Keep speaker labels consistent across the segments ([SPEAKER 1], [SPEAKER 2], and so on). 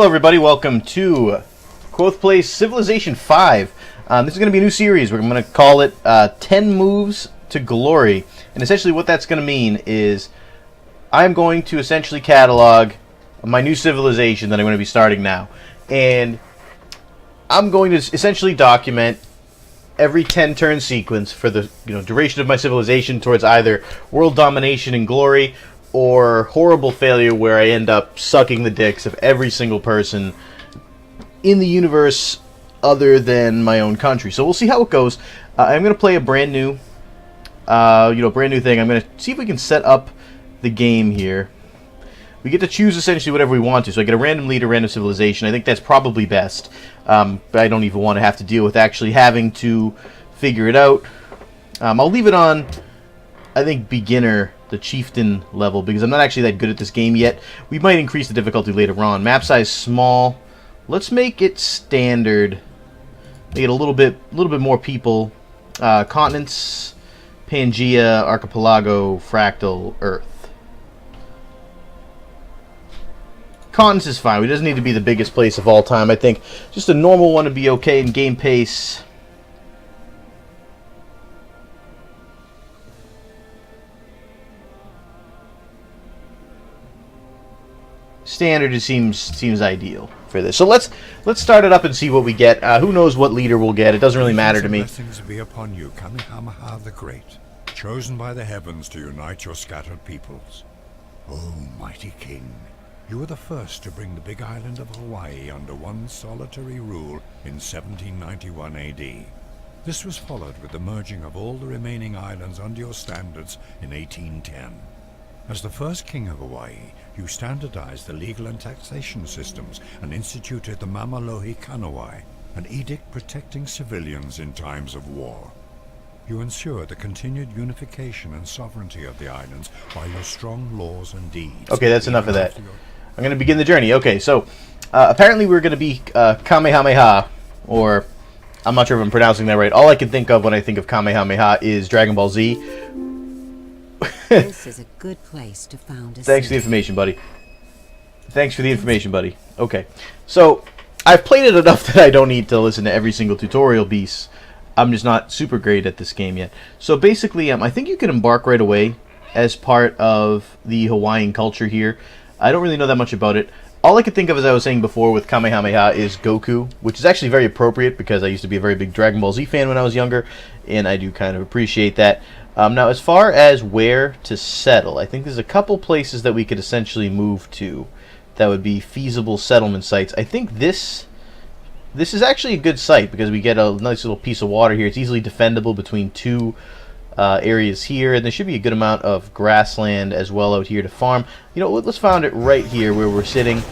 [SPEAKER 1] Hello everybody, welcome to Quoth Plays Civilization 5. This is going to be a new series. We're going to call it 10 Moves to Glory. And essentially what that's going to mean is I'm going to essentially catalog my new civilization that I'm going to be starting now. And I'm going to essentially document every 10 turn sequence for the duration of my civilization towards either world domination and glory or horrible failure where I end up sucking the dicks of every single person in the universe other than my own country. So we'll see how it goes. I'm going to play a brand new thing. I'm going to see if we can set up the game here. We get to choose essentially whatever we want to. So I get a random leader, random civilization. I think that's probably best. But I don't even want to have to deal with actually having to figure it out. I'll leave it on, I think, beginner, the chieftain level, because I'm not actually that good at this game yet. We might increase the difficulty later on. Map size small. Let's make it standard. Make it a little bit more people. Continents, Pangea, Archipelago, Fractal, Earth. Continents is fine. It doesn't need to be the biggest place of all time. I think just a normal one would be okay in game pace. Standard seems ideal for this. So let's start it up and see what we get. Who knows what leader we'll get? It doesn't really matter to me.
[SPEAKER 2] Blessings be upon you, Kamehameha the Great, chosen by the heavens to unite your scattered peoples. Oh, mighty king, you were the first to bring the big island of Hawaii under one solitary rule in 1791 AD. This was followed with the merging of all the remaining islands under your standards in 1810. As the first king of Hawaii, you standardized the legal and taxation systems and instituted the Mamalohi Kanawai, an edict protecting civilians in times of war. You ensured the continued unification and sovereignty of the islands by your strong laws and deeds.
[SPEAKER 1] Okay, that's enough of that. I'm going to begin the journey. Okay, so apparently we're going to be Kamehameha, or I'm not sure if I'm pronouncing that right. All I can think of when I think of Kamehameha is Dragon Ball Z.
[SPEAKER 3] This is a good place to found a
[SPEAKER 1] Thanks for the information, buddy. Thanks for the information, buddy. Okay, so I've played it enough that I don't need to listen to every single tutorial piece. I'm just not super great at this game yet. So basically, I think you can embark right away as part of the Hawaiian culture here. I don't really know that much about it. All I could think of, as I was saying before, with Kamehameha is Goku, which is actually very appropriate because I used to be a very big Dragon Ball Z fan when I was younger, and I do kind of appreciate that. Now, as far as where to settle, I think there's a couple places that we could essentially move to that would be feasible settlement sites. I think this is actually a good site because we get a nice little piece of water here. It's easily defendable between two areas here, and there should be a good amount of grassland as well out here to farm. You know, let's found it right here where we're sitting.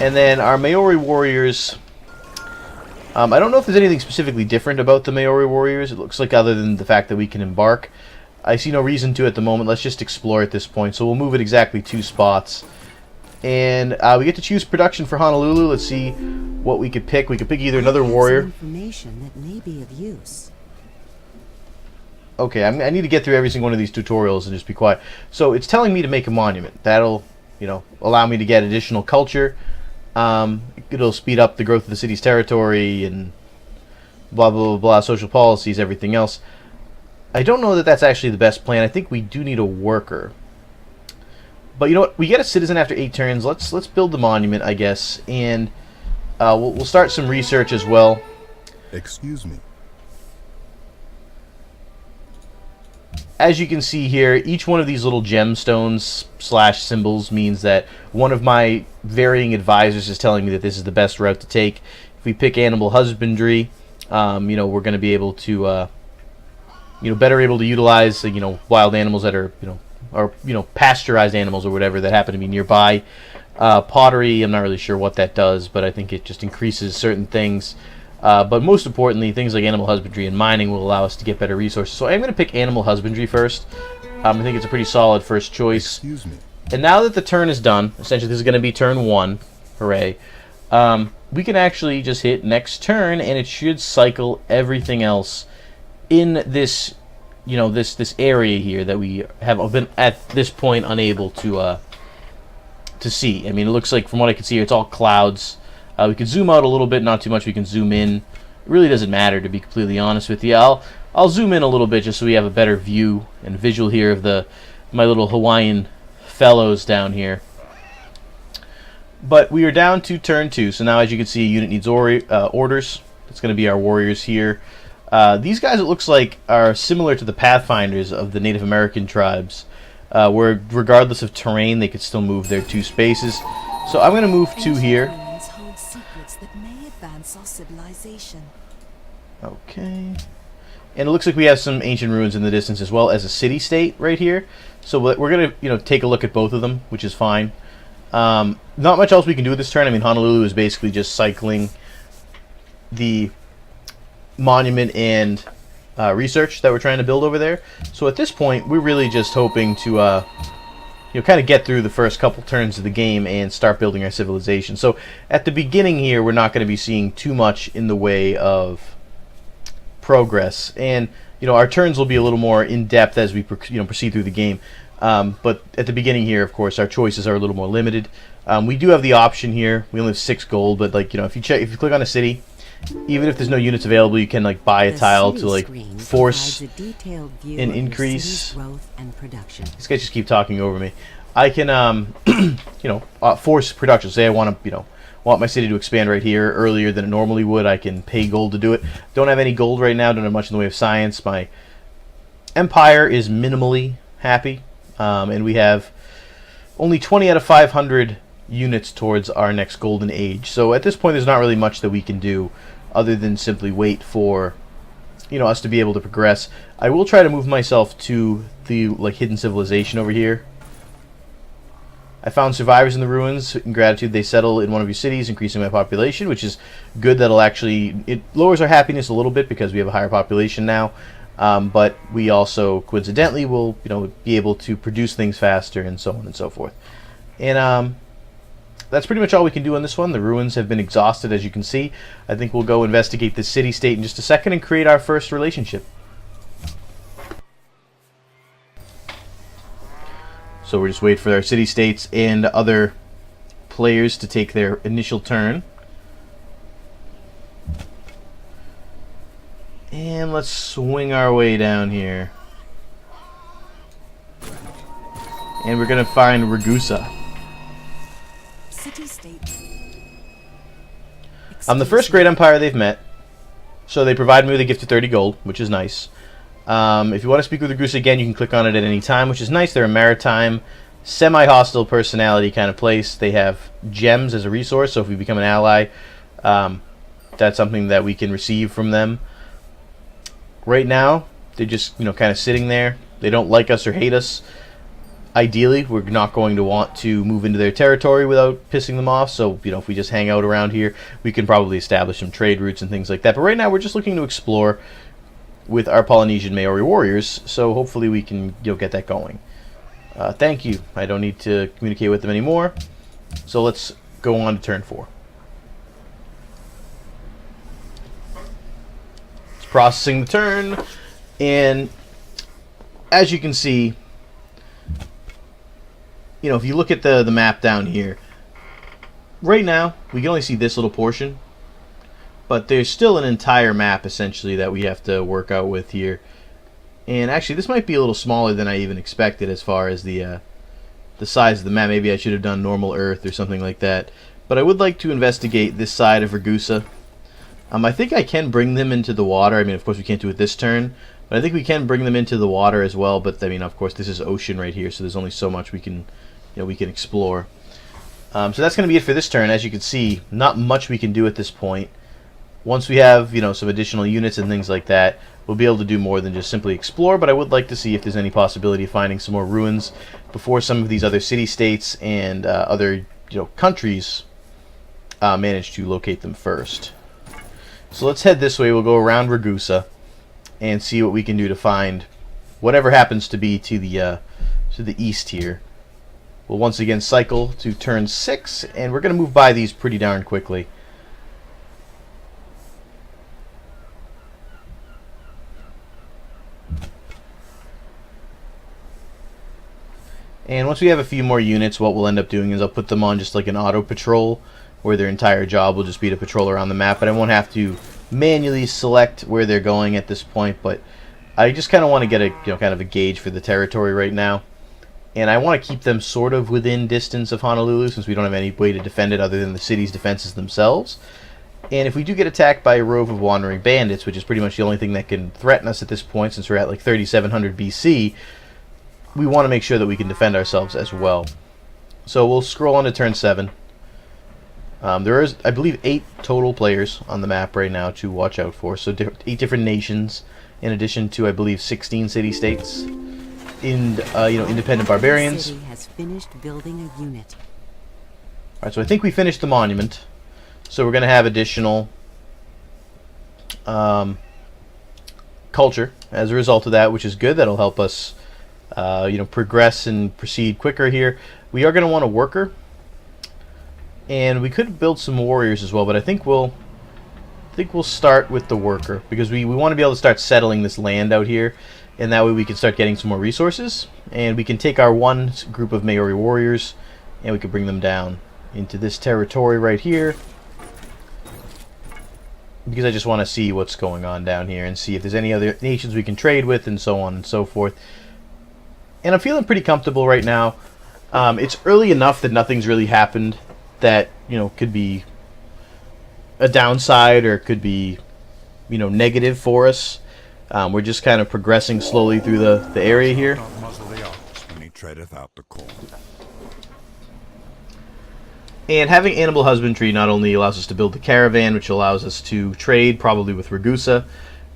[SPEAKER 1] And then our Maori warriors, I don't know if there's anything specifically different about the Maori warriors. It looks like, other than the fact that we can embark, I see no reason to at the moment. Let's just explore at this point. So we'll move it exactly 2 spots. And we get to choose production for Honolulu. Let's see what we could pick. We could pick either another warrior.
[SPEAKER 3] Information that may be of use.
[SPEAKER 1] Okay, I need to get through every single one of these tutorials and just be quiet. So it's telling me to make a monument. That'll, allow me to get additional culture. It'll speed up the growth of the city's territory and blah, blah, blah, blah, social policies, everything else. I don't know that that's actually the best plan. I think we do need a worker. But you know what? We get a citizen after 8 turns. Let's build the monument, I guess. And we'll start some research as well.
[SPEAKER 4] Excuse me.
[SPEAKER 1] As you can see here, each one of these little gemstones / symbols means that one of my varying advisors is telling me that this is the best route to take. If we pick animal husbandry, we're going to be able to, better able to utilize, wild animals that are, pasteurized animals or whatever that happen to be nearby. Pottery, I'm not really sure what that does, but I think it just increases certain things. But most importantly, things like animal husbandry and mining will allow us to get better resources. So I'm going to pick animal husbandry first. I think it's a pretty solid first choice.
[SPEAKER 4] Excuse me.
[SPEAKER 1] And now that the turn is done, essentially this is going to be turn 1. Hooray. We can actually just hit next turn, and it should cycle everything else in this, this area here that we have been at this point unable to see. I mean, it looks like, from what I can see here, it's all clouds. We can zoom out a little bit, not too much. We can zoom in. It really doesn't matter, to be completely honest with you. I'll zoom in a little bit just so we have a better view and visual here of my little Hawaiian fellows down here. But we are down to turn 2, so now as you can see, a unit needs orders. It's going to be our warriors here. These guys, it looks like, are similar to the Pathfinders of the Native American tribes, where regardless of terrain, they could still move their 2 spaces. So I'm going to move 2 here.
[SPEAKER 5] Hold secrets that may advance our civilization.
[SPEAKER 1] Okay. And it looks like we have some ancient ruins in the distance as well as a city-state right here. So we're going to, take a look at both of them, which is fine. Not much else we can do with this turn. I mean, Honolulu is basically just cycling the monument and research that we're trying to build over there. So at this point, we're really just hoping to, kind of get through the first couple turns of the game and start building our civilization. So at the beginning here, we're not going to be seeing too much in the way of progress, and our turns will be a little more in depth as we proceed through the game. But at the beginning here, of course, our choices are a little more limited. We do have the option here. We only have 6 gold, but if you click on a city, even if there's no units available, you can buy a tile to force an increase.
[SPEAKER 3] Growth and production.
[SPEAKER 1] These guys just keep talking over me. I can force production. Say I want to want my city to expand right here earlier than it normally would. I can pay gold to do it. Don't have any gold right now. Don't have much in the way of science. My empire is minimally happy, and we have only 20 out of 500 units towards our next golden age. So at this point, there's not really much that we can do other than simply wait for us to be able to progress. I will try to move myself to the hidden civilization over here. I found survivors in the ruins. In gratitude, they settle in one of your cities, increasing my population, which is good. It lowers our happiness a little bit because we have a higher population now. But we also, coincidentally, will be able to produce things faster and so on and so forth. And that's pretty much all we can do on this one. The ruins have been exhausted, as you can see. I think we'll go investigate this city-state in just a second and create our first relationship. So we're just waiting for our city-states and other players to take their initial turn. And let's swing our way down here. And we're going to find Ragusa.
[SPEAKER 5] City-state.
[SPEAKER 1] I'm the first great empire they've met. So they provide me with a gift of 30 gold, which is nice. If you want to speak with Ragusa again, you can click on it at any time, which is nice. They're a maritime, semi-hostile personality kind of place. They have gems as a resource, so if we become an ally, that's something that we can receive from them. Right now, they're just kind of sitting there. They don't like us or hate us. Ideally, we're not going to want to move into their territory without pissing them off. So, if we just hang out around here, we can probably establish some trade routes and things like that. But right now, we're just looking to explore with our Polynesian Maori warriors. So hopefully we can get that going. Thank you. I don't need to communicate with them anymore. So let's go on to turn 4. It's processing the turn, and as you can see, if you look at the map down here, right now we can only see this little portion, but there's still an entire map essentially that we have to work out with here. And actually, this might be a little smaller than I even expected as far as the size of the map. Maybe I should have done normal Earth or something like that. But I would like to investigate this side of Ragusa. I think I can bring them into the water. I mean, of course, we can't do it this turn, but I think we can bring them into the water as well. But I mean, of course, this is ocean right here, so there's only so much we can, we can explore. So that's going to be it for this turn. As you can see, not much we can do at this point. Once we have, some additional units and things like that, we'll be able to do more than just simply explore, but I would like to see if there's any possibility of finding some more ruins before some of these other city-states and other, countries manage to locate them first. So let's head this way. We'll go around Ragusa and see what we can do to find whatever happens to be to the east here. We'll once again cycle to turn 6, and we're going to move by these pretty darn quickly. And once we have a few more units, what we'll end up doing is I'll put them on just like an auto patrol where their entire job will just be to patrol around the map, but I won't have to manually select where they're going at this point. But I just kind of want to get a kind of a gauge for the territory right now, and I want to keep them sort of within distance of Honolulu since we don't have any way to defend it other than the city's defenses themselves. And if we do get attacked by a rove of wandering bandits, which is pretty much the only thing that can threaten us at this point since we're at like 3700 BC, we want to make sure that we can defend ourselves as well. So we'll scroll on to turn 7. There is, I believe, 8 total players on the map right now to watch out for. So 8 different nations, in addition to, I believe, 16 city-states, in independent barbarians.
[SPEAKER 3] The city has finished building a unit.
[SPEAKER 1] All right, so I think we finished the monument. So we're going to have additional culture as a result of that, which is good. That'll help us, progress and proceed quicker here. We are going to want a worker, and we could build some warriors as well. But I think we'll start with the worker because we want to be able to start settling this land out here, and that way we can start getting some more resources, and we can take our one group of Maori warriors, and we can bring them down into this territory right here. Because I just want to see what's going on down here and see if there's any other nations we can trade with and so on and so forth. And I'm feeling pretty comfortable right now. It's early enough that nothing's really happened that, could be a downside or could be, negative for us. We're just kind of progressing slowly through the area here.
[SPEAKER 2] Not muzzle the ox when he treadeth out the corn.
[SPEAKER 1] And having animal husbandry not only allows us to build the caravan, which allows us to trade, probably with Ragusa,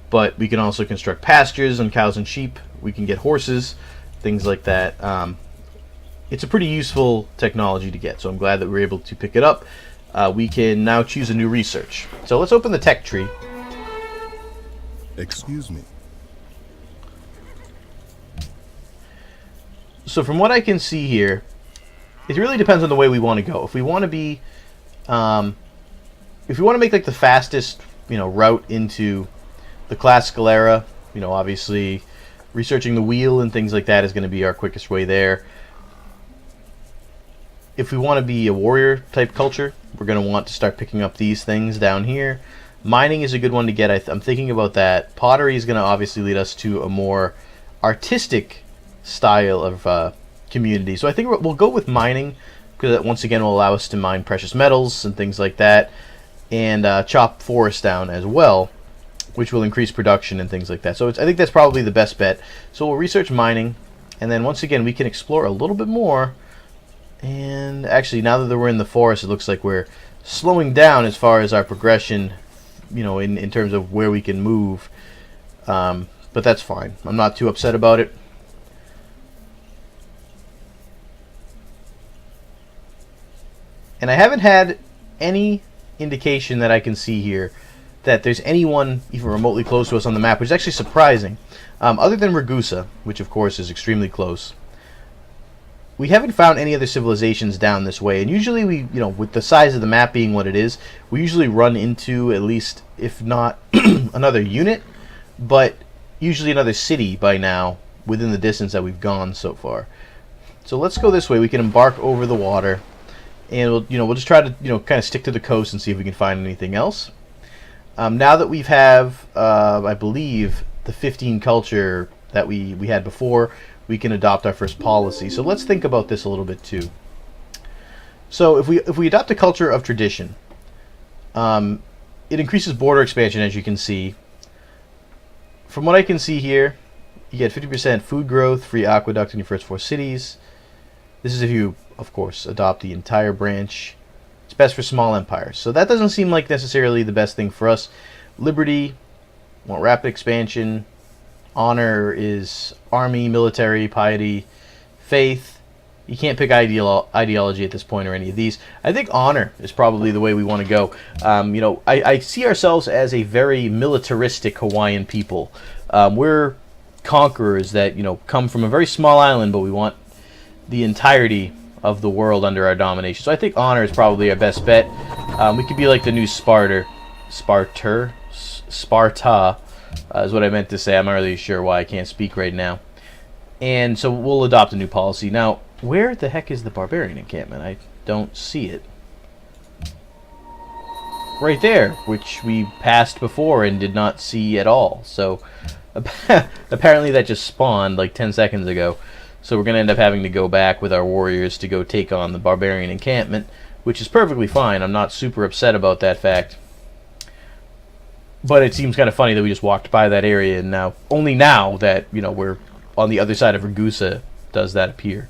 [SPEAKER 1] but we can also construct pastures on cows and sheep. We can get horses, things like that. It's a pretty useful technology to get, so I'm glad that we're able to pick it up. We can now choose a new research. So let's open the tech tree.
[SPEAKER 4] Excuse me.
[SPEAKER 1] So from what I can see here, it really depends on the way we want to go. If we want to be, if we want to make like the fastest, route into the classical era, obviously researching the wheel and things like that is going to be our quickest way there. If we want to be a warrior type culture, we're going to want to start picking up these things down here. Mining is a good one to get. I'm thinking about that. Pottery is going to obviously lead us to a more artistic style of community. So I think we'll go with mining because that once again will allow us to mine precious metals and things like that, and chop forest down as well, which will increase production and things like that. So I think that's probably the best bet. So we'll research mining, and then once again we can explore a little bit more. And actually, now that we're in the forest, it looks like we're slowing down as far as our progression, in terms of where we can move. But that's fine. I'm not too upset about it. And I haven't had any indication that I can see here that there's anyone even remotely close to us on the map, which is actually surprising. Other than Ragusa, which of course is extremely close. We haven't found any other civilizations down this way, and usually we, with the size of the map being what it is, we usually run into at least, if not another unit, but usually another city by now within the distance that we've gone so far. So let's go this way. We can embark over the water, and we'll just try to kind of stick to the coast and see if we can find anything else. Now that we have, I believe, the 15 culture that we had before, we can adopt our first policy. So let's think about this a little bit too. So if we adopt a culture of tradition, it increases border expansion, as you can see. From what I can see here, you get 50% food growth, free aqueduct in your first 4 cities. This is if you, of course, adopt the entire branch. It's best for small empires. So that doesn't seem like necessarily the best thing for us. Liberty, want rapid expansion. Honor is army, military, piety, faith. You can't pick ideology at this point or any of these. I think honor is probably the way we want to go. I see ourselves as a very militaristic Hawaiian people. We're conquerors that, come from a very small island, but we want the entirety of the world under our domination. So I think honor is probably our best bet. We could be like the new Sparta is what I meant to say. I'm not really sure why I can't speak right now. And so we'll adopt a new policy. Now, where the heck is the barbarian encampment? I don't see it. right there, which we passed before and did not see at all. So apparently that just spawned like 10 seconds ago. So we're going to end up having to go back with our warriors to go take on the barbarian encampment, which is perfectly fine. I'm not super upset about that fact. But it seems kind of funny that we just walked by that area, and now, only now that, you know, we're on the other side of Ragusa, does that appear.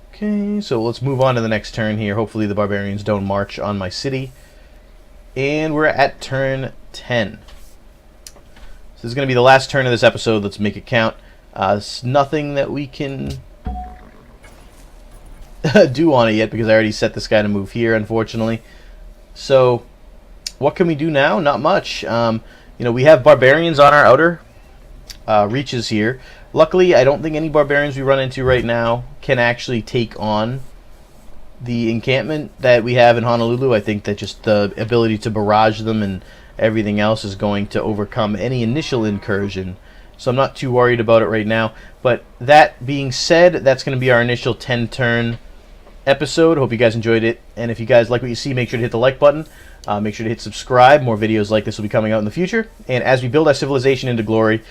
[SPEAKER 1] Okay, so let's move on to the next turn here. Hopefully the barbarians don't march on my city. And we're at turn 10. So this is going to be the last turn of this episode. Let's make it count. There's nothing that we can do on it yet because I already set this guy to move here, unfortunately. So what can we do now? Not much. You know, we have barbarians on our outer reaches here. Luckily, I don't think any barbarians we run into right now can actually take on the encampment that we have in Honolulu. I think that just the ability to barrage them and everything else is going to overcome any initial incursion. So I'm not too worried about it right now. But that being said, that's going to be our initial 10-turn episode. Hope you guys enjoyed it. And if you guys like what you see, make sure to hit the like button. Make sure to hit subscribe. More videos like this will be coming out in the future. And as we build our civilization into glory,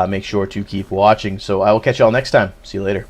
[SPEAKER 1] make sure to keep watching. So I will catch y'all next time. See you later.